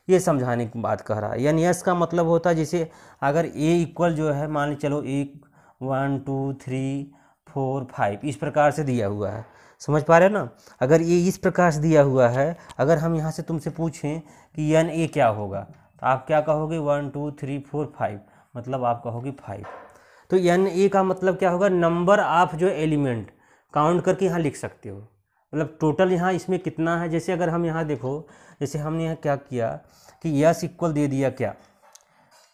ये समझाने की बात कह रहा है। यन यस का मतलब होता है जैसे अगर ए इक्वल जो है, मान ली चलो 1 2 3 4 5 इस प्रकार से दिया हुआ है। समझ पा रहे हो ना। अगर ये इस प्रकार से दिया हुआ है, अगर हम यहाँ से तुमसे पूछें कि यन ए क्या होगा, तो आप क्या कहोगे, 1 2 3 4 5, मतलब आप कहोगे 5। तो यन ए का मतलब क्या होगा, नंबर ऑफ जो एलिमेंट काउंट करके यहाँ लिख सकते हो, मतलब टोटल यहाँ इसमें कितना है। जैसे अगर हम यहाँ देखो, जैसे हमने यहाँ क्या किया कि यस इक्वल दे दिया क्या,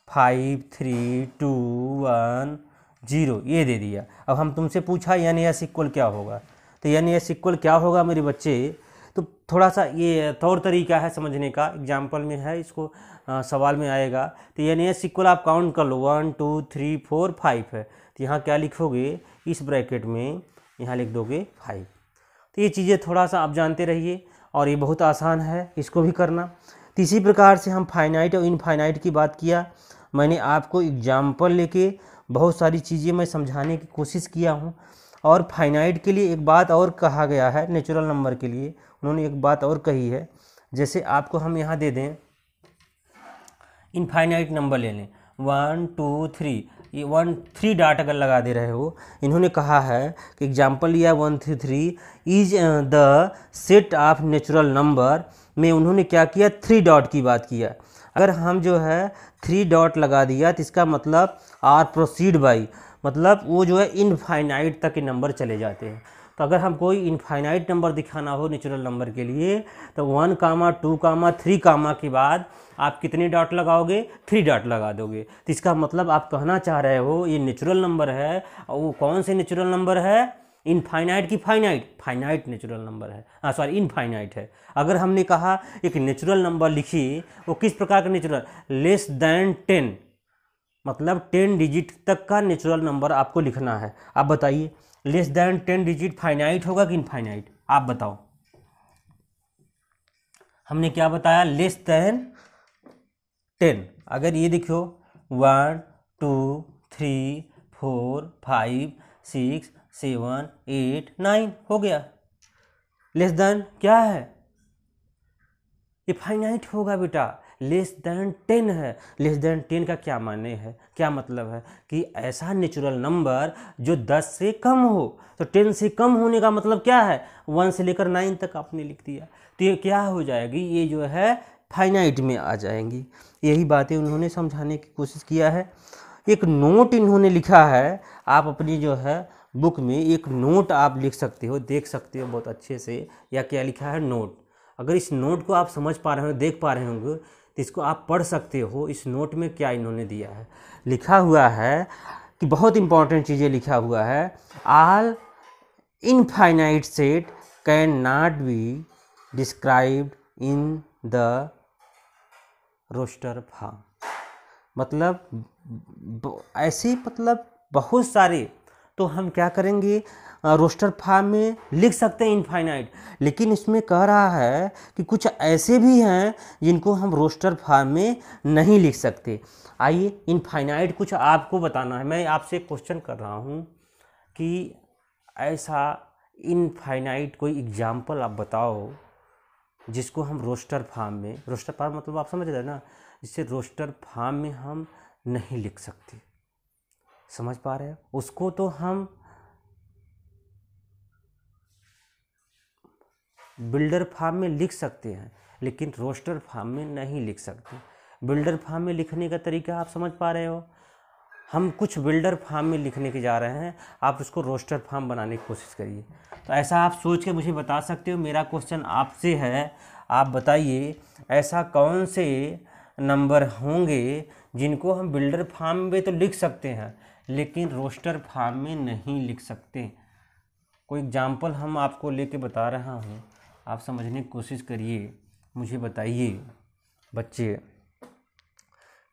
5 3 2 1 0 ये दे दिया। अब हम तुमसे पूछा यन यस इक्वल क्या होगा, तो यन यस इक्वल क्या होगा मेरे बच्चे, तो थोड़ा सा ये तौर तरीका है समझने का, एग्जाम्पल में है, इसको सवाल में आएगा। तो यन यस इक्वल आप काउंट कर लो, 1 2 3 4 5 है, तो यहाँ क्या लिखोगे, इस ब्रैकेट में यहाँ लिख दोगे 5। तो ये चीज़ें थोड़ा सा आप जानते रहिए, और ये बहुत आसान है इसको भी करना। तो इसी प्रकार से हम फाइनाइट और इनफाइनाइट की बात किया। मैंने आपको एग्जाम्पल लेके बहुत सारी चीज़ें मैं समझाने की कोशिश किया हूँ। और फाइनाइट के लिए एक बात और कहा गया है, नेचुरल नंबर के लिए उन्होंने एक बात और कही है। जैसे आपको हम यहाँ दे दें, इनफाइनाइट नंबर ले लें, 1 2 3, ये 1 3 डॉट अगर लगा दे रहे हो, इन्होंने कहा है कि एग्जाम्पल लिया 1 2 3 is the set of natural number में उन्होंने क्या किया, 3 डॉट की बात किया। अगर हम जो है 3 डॉट लगा दिया तो इसका मतलब आर प्रोसीड बाई, मतलब वो जो है इनफाइनाइट तक के नंबर चले जाते हैं। तो अगर हम कोई इनफाइनाइट नंबर दिखाना हो नेचुरल नंबर के लिए, तो 1 2 3 के बाद आप कितने डॉट लगाओगे, 3 डॉट लगा दोगे। तो इसका मतलब आप कहना चाह रहे हो ये नेचुरल नंबर है, और वो कौन से नेचुरल नंबर है, इनफाइनाइट की फाइनाइट, फाइनाइट नेचुरल नंबर है, सॉरी इनफाइनाइट है। अगर हमने कहा एक नेचुरल नंबर लिखिए, वो किस प्रकार का नेचुरल, लेस दैन 10, मतलब 10 डिजिट तक का नेचुरल नंबर आपको लिखना है। आप बताइए, लेस दैन 10 डिजिट फाइनाइट होगा कि इनफाइनाइट, आप बताओ। हमने क्या बताया, लेस दैन 10। अगर ये देखो 1 2 3 4 5 6 7 8 9 हो गया। लेस दैन क्या है, ये फाइनाइट होगा बेटा, लेस दैन 10 है। लेस दैन 10 का क्या माने है, क्या मतलब है कि ऐसा नेचुरल नंबर जो 10 से कम हो। तो 10 से कम होने का मतलब क्या है, 1 से लेकर 9 तक आपने लिख दिया, तो ये क्या हो जाएगी, ये जो है फाइनाइट में आ जाएंगी। यही बातें उन्होंने समझाने की कोशिश किया है। एक नोट इन्होंने लिखा है, आप अपनी जो है बुक में एक नोट आप लिख सकते हो, देख सकते हो बहुत अच्छे से, या क्या लिखा है, नोट। अगर इस नोट को आप समझ पा रहे हो, देख पा रहे होंगे, तो इसको आप पढ़ सकते हो। इस नोट में क्या इन्होंने दिया है, लिखा हुआ है कि बहुत इंपॉर्टेंट चीज़ें लिखा हुआ है, all infinite set can not be described in the roster form. मतलब ऐसे, मतलब बहुत सारे, तो हम क्या करेंगे, रोस्टर फॉर्म में लिख सकते हैं इनफाइनाइट, लेकिन इसमें कह रहा है कि कुछ ऐसे भी हैं जिनको हम रोस्टर फॉर्म में नहीं लिख सकते। आइए इनफाइनाइट कुछ आपको बताना है। मैं आपसे क्वेश्चन कर रहा हूँ कि ऐसा इनफाइनाइट कोई एग्जाम्पल आप बताओ जिसको हम रोस्टर फॉर्म में, रोस्टर फॉर्म मतलब आप समझ रहे ना, जिससे रोस्टर फॉर्म में हम नहीं लिख सकते। समझ पा रहे हैं, उसको तो हम बिल्डर फॉर्म में लिख सकते हैं, लेकिन रोस्टर फॉर्म में नहीं लिख सकते। बिल्डर फॉर्म में लिखने का तरीका आप समझ पा रहे हो, हम कुछ बिल्डर फॉर्म में लिखने के जा रहे हैं, आप उसको रोस्टर फॉर्म बनाने की कोशिश करिए। तो ऐसा आप सोच के मुझे बता सकते हो। मेरा क्वेश्चन आपसे है, आप बताइए ऐसा कौन से नंबर होंगे जिनको हम बिल्डर फॉर्म में तो लिख सकते हैं, लेकिन रोस्टर फॉर्म में नहीं लिख सकते। कोई एग्जाम्पल हम आपको लेके बता रहा हूँ, आप समझने की कोशिश करिए, मुझे बताइए बच्चे।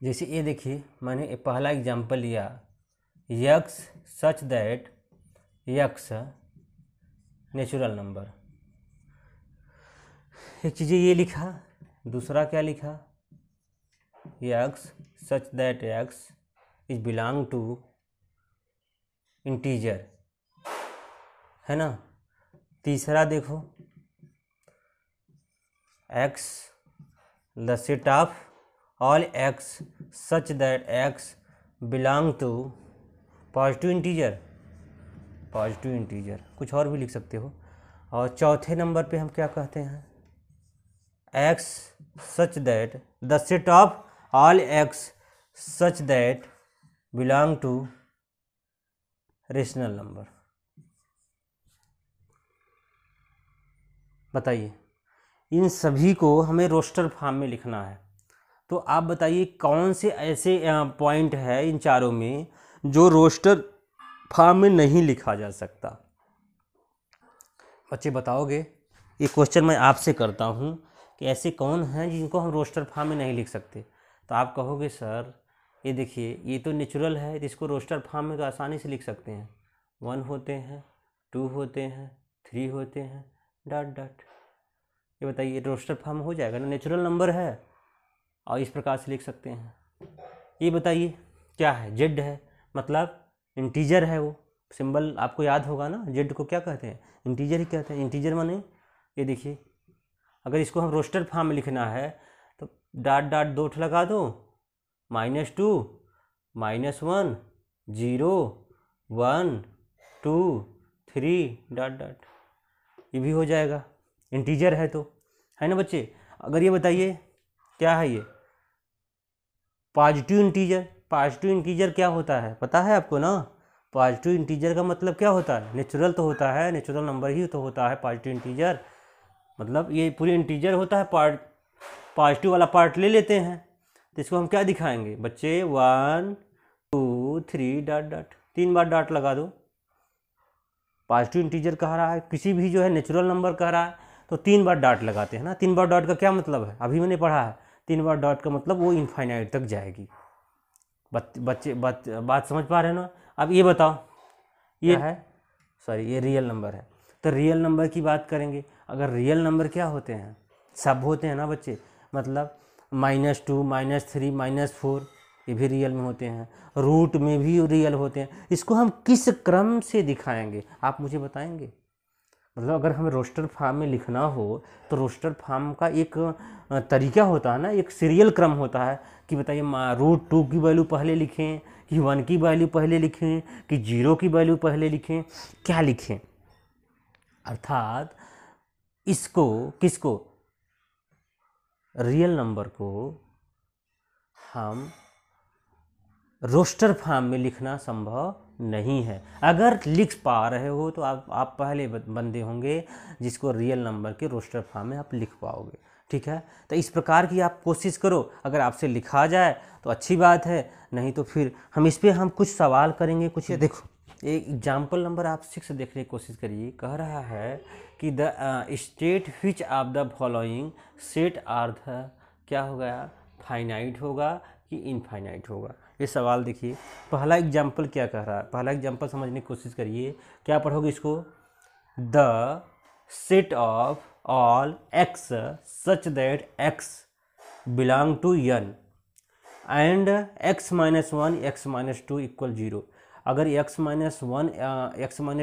जैसे ये देखिए, मैंने पहला एग्जाम्पल लिया, x such that x natural number. एक चीज़ ये लिखा, दूसरा क्या लिखा, x such that x is belong to integer, है ना। तीसरा देखो, x the set of all x such that x belong to positive integer, positive integer, कुछ और भी लिख सकते हो। और चौथे नंबर पे हम क्या कहते हैं, x such that the set of all x such that belong to rational number. बताइए, इन सभी को हमें रोस्टर फॉर्म में लिखना है। तो आप बताइए कौन से ऐसे पॉइंट है इन चारों में जो रोस्टर फॉर्म में नहीं लिखा जा सकता। बच्चे बताओगे? ये क्वेश्चन मैं आपसे करता हूँ कि ऐसे कौन हैं जिनको हम रोस्टर फॉर्म में नहीं लिख सकते। तो आप कहोगे सर ये देखिए, ये तो नेचुरल है, इसको रोस्टर फॉर्म में तो आसानी से लिख सकते हैं। 1 होते हैं, 2 होते हैं, 3 होते हैं, डॉट डॉट। ये बताइए रोस्टर फॉर्म हो जाएगा ना, नेचुरल नंबर है और इस प्रकार से लिख सकते हैं। ये बताइए क्या है, जेड है, मतलब इंटीजर है। वो सिंबल आपको याद होगा ना, जेड को क्या कहते हैं, इंटीजर ही कहते हैं। इंटीजर माने ये देखिए, अगर इसको हम रोस्टर फॉर्म में लिखना है तो डॉट डॉट 2 लगा दो, -2 -1 0 1 2 3 डॉट डॉट, ये भी हो जाएगा, इंटीजर है तो, है ना बच्चे। अगर ये बताइए क्या है, ये पॉजिटिव इंटीजर। पॉजिटिव इंटीजर क्या होता है पता है आपको ना? पॉजिटिव इंटीजर का मतलब क्या होता है, नेचुरल तो होता है, नेचुरल नंबर ही तो होता है पॉजिटिव इंटीजर। मतलब ये पूरे इंटीजर होता है, पॉजिटिव वाला पार्ट ले लेते हैं तो इसको हम क्या दिखाएंगे बच्चे, 1 2 3 डॉट डॉट, 3 बार डॉट लगा दो। पॉजिटिव इंटीजर कह रहा है, किसी भी जो है नेचुरल नंबर कह रहा है तो 3 बार डॉट लगाते हैं ना। 3 बार डॉट का क्या मतलब है, अभी मैंने पढ़ा है, 3 बार डॉट का मतलब वो इनफाइनाइट तक जाएगी। बच्चे बात समझ पा रहे हो ना? अब ये बताओ, ये है सॉरी ये रियल नंबर है। तो रियल नंबर की बात करेंगे, अगर रियल नंबर क्या होते हैं, सब होते हैं ना बच्चे, मतलब -2 -3 -4 ये भी रियल में होते हैं, रूट में भी रियल होते हैं। इसको हम किस क्रम से दिखाएंगे आप मुझे बताएंगे? मतलब अगर हमें रोस्टर फॉर्म में लिखना हो तो रोस्टर फॉर्म का एक तरीका होता है ना, एक सीरियल क्रम होता है कि बताइए √2 की वैल्यू पहले लिखें कि 1 की वैल्यू पहले लिखें कि 0 की वैल्यू पहले लिखें, क्या लिखें। अर्थात इसको किसको, रियल नंबर को हम रोस्टर फॉर्म में लिखना संभव नहीं है। अगर लिख पा रहे हो तो आप पहले बंदे होंगे जिसको रियल नंबर के रोस्टर फॉर्म में आप लिख पाओगे। ठीक है, तो इस प्रकार की आप कोशिश करो, अगर आपसे लिखा जाए तो अच्छी बात है, नहीं तो फिर हम इस पर हम कुछ सवाल करेंगे। कुछ देखो, एक एग्जाम्पल नंबर आप 6 देखने की कोशिश करिए। कह रहा है कि the state which of the following set are the, क्या हो गया, फाइनाइट होगा कि इनफाइनाइट होगा। ये सवाल देखिए, पहला एग्जाम्पल क्या कह रहा है, पहला एग्जाम्पल समझने की कोशिश करिए। क्या पढ़ोगे इसको, the set of all x such that x belong to n and x - 1 x - 2 = 0। अगर x - 1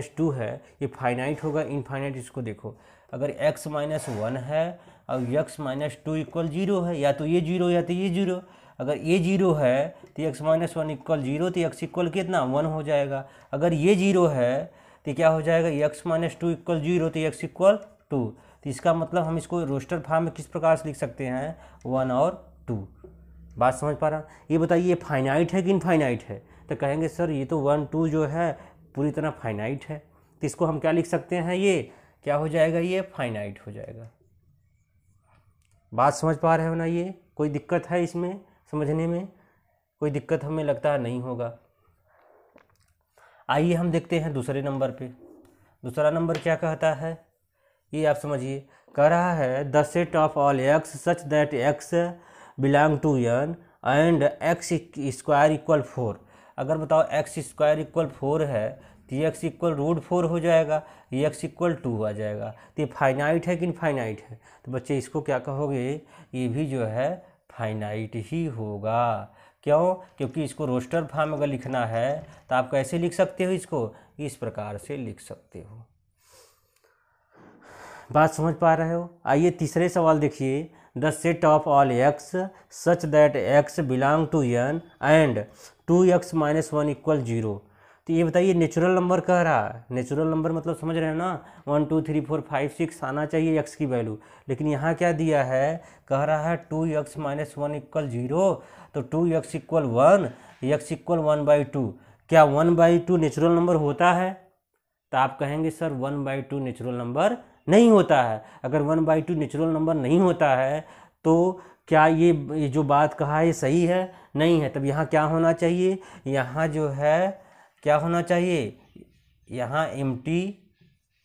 x - 2 है, ये फाइनाइट होगा इनफाइनाइट। इसको देखो, अगर x - 1 है और x - 2 = 0 है, या तो ये 0 या तो ये 0। अगर ये 0 है तो x - 1 = 0, तो x इक्वल कितना 1 हो जाएगा। अगर ये 0 है तो क्या हो जाएगा, x - 2 = 0, तो x = 2। तो इसका मतलब हम इसको रोस्टर फॉर्म में किस प्रकार से लिख सकते हैं, 1 और 2। बात समझ पा रहा? ये बताइए ये फाइनाइट है कि इनफाइनाइट है? तो कहेंगे सर ये तो 1 2 जो है पूरी तरह फाइनाइट है, तो इसको हम क्या लिख सकते हैं, ये क्या हो जाएगा, ये फाइनाइट हो जाएगा। बात समझ पा रहे हो ना? ये कोई दिक्कत है इसमें समझने में? कोई दिक्कत हमें लगता है नहीं होगा। आइए हम देखते हैं दूसरे नंबर पे। दूसरा नंबर क्या कहता है, ये आप समझिए, कह रहा है the set of all x such that x belong to N and x square equal 4। अगर बताओ एक्स स्क्वायर इक्वल 4 है तो ये एक्स इक्वल √4 हो जाएगा, ये एक्स इक्वल 2 आ जाएगा। तो ये फाइनाइट है कि इनफाइनाइट है? तो बच्चे इसको क्या कहोगे, ये भी जो है फाइनाइट ही होगा। क्यों? क्योंकि इसको रोस्टर फॉर्म अगर लिखना है तो आप कैसे लिख सकते हो, इसको इस प्रकार से लिख सकते हो। बात समझ पा रहे हो? आइए तीसरे सवाल देखिए, the set of all x such that x belong to N and 2x - 1 equal 0। तो ये बताइए नेचुरल नंबर कह रहा है, नेचुरल नंबर मतलब समझ रहे हैं ना, 1 2 3 4 5 6 आना चाहिए एक्स की वैल्यू, लेकिन यहाँ क्या दिया है, कह रहा है 2x - 1 इक्वल 0, तो 2x इक्वल 1, x इक्वल 1/2। क्या 1/2 नेचुरल नंबर होता है? तो आप कहेंगे सर 1/2 नेचुरल नंबर नहीं होता है। अगर 1/2 नेचुरल नंबर नहीं होता है तो क्या ये जो बात कहा है ये सही है? नहीं है। तब यहाँ क्या होना चाहिए, यहाँ जो है क्या होना चाहिए, यहाँ एम्प्टी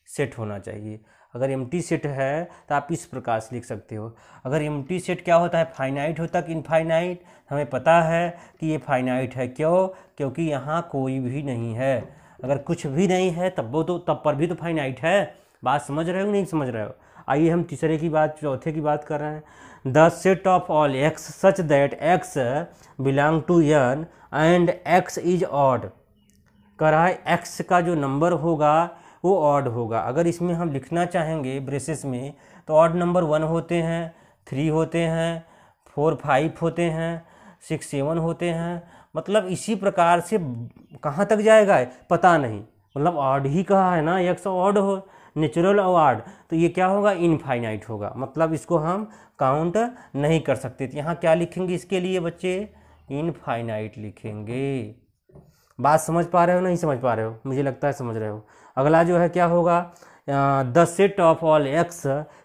सेट होना चाहिए। अगर एम्प्टी सेट है तो आप इस प्रकार से लिख सकते हो। अगर एम्प्टी सेट क्या होता है, फाइनाइट होता है कि इनफाइनाइट? हमें पता है कि ये फाइनाइट है। क्यों? क्योंकि यहाँ कोई भी नहीं है। अगर कुछ भी नहीं है तब पर भी तो फाइनाइट है। बात समझ रहे हो नहीं समझ रहे हो? आइए हम चौथे की बात कर रहे हैं। The set of all x such that x belong to N and x is odd. कह रहा है एक्स का जो नंबर होगा वो ऑड होगा। अगर इसमें हम लिखना चाहेंगे ब्रेसेस में तो ऑड नंबर 1 होते हैं, 3 होते हैं, 4 5 होते हैं, 6 7 होते हैं। मतलब इसी प्रकार से कहाँ तक जाएगा पता नहीं, मतलब ऑड ही कहा है ना, एक्स ऑड हो, नेचुरल ऑड, तो ये क्या होगा, इनफाइनाइट होगा। मतलब इसको हम काउंट नहीं कर सकते। तो यहाँ क्या लिखेंगे इसके लिए बच्चे, इनफाइनाइट लिखेंगे। बात समझ पा रहे हो नहीं समझ पा रहे हो? मुझे लगता है समझ रहे हो। अगला जो है क्या होगा, the set of all x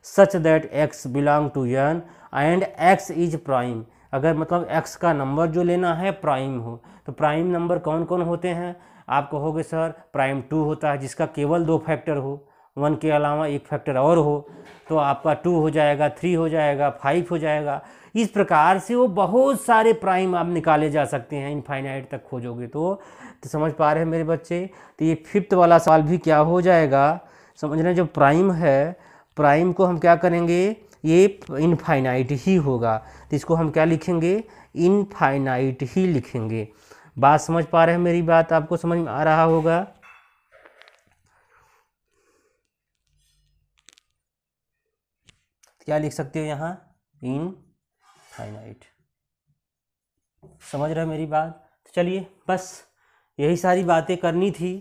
such that x belong to N and x is prime. अगर मतलब एक्स का नंबर जो लेना है प्राइम हो, तो प्राइम नंबर कौन कौन होते हैं? आप कहोगे सर प्राइम 2 होता है जिसका केवल 2 फैक्टर हो, 1 के अलावा एक फैक्टर और हो, तो आपका 2 हो जाएगा, 3 हो जाएगा, 5 हो जाएगा। इस प्रकार से वो बहुत सारे प्राइम आप निकाले जा सकते हैं, इनफाइनाइट तक खोजोगे तो समझ पा रहे हैं मेरे बच्चे? तो ये 5th वाला सवाल भी क्या हो जाएगा, समझ रहे हैं? जो प्राइम है, प्राइम को हम क्या करेंगे, ये इनफाइनाइट ही होगा, तो इसको हम क्या लिखेंगे, इनफाइनाइट ही लिखेंगे। बात समझ पा रहे हैं मेरी बात? आपको समझ में आ रहा होगा? क्या लिख सकते हो यहाँ, इनफाइनाइट। समझ रहे हो मेरी बात? तो चलिए बस यही सारी बातें करनी थी।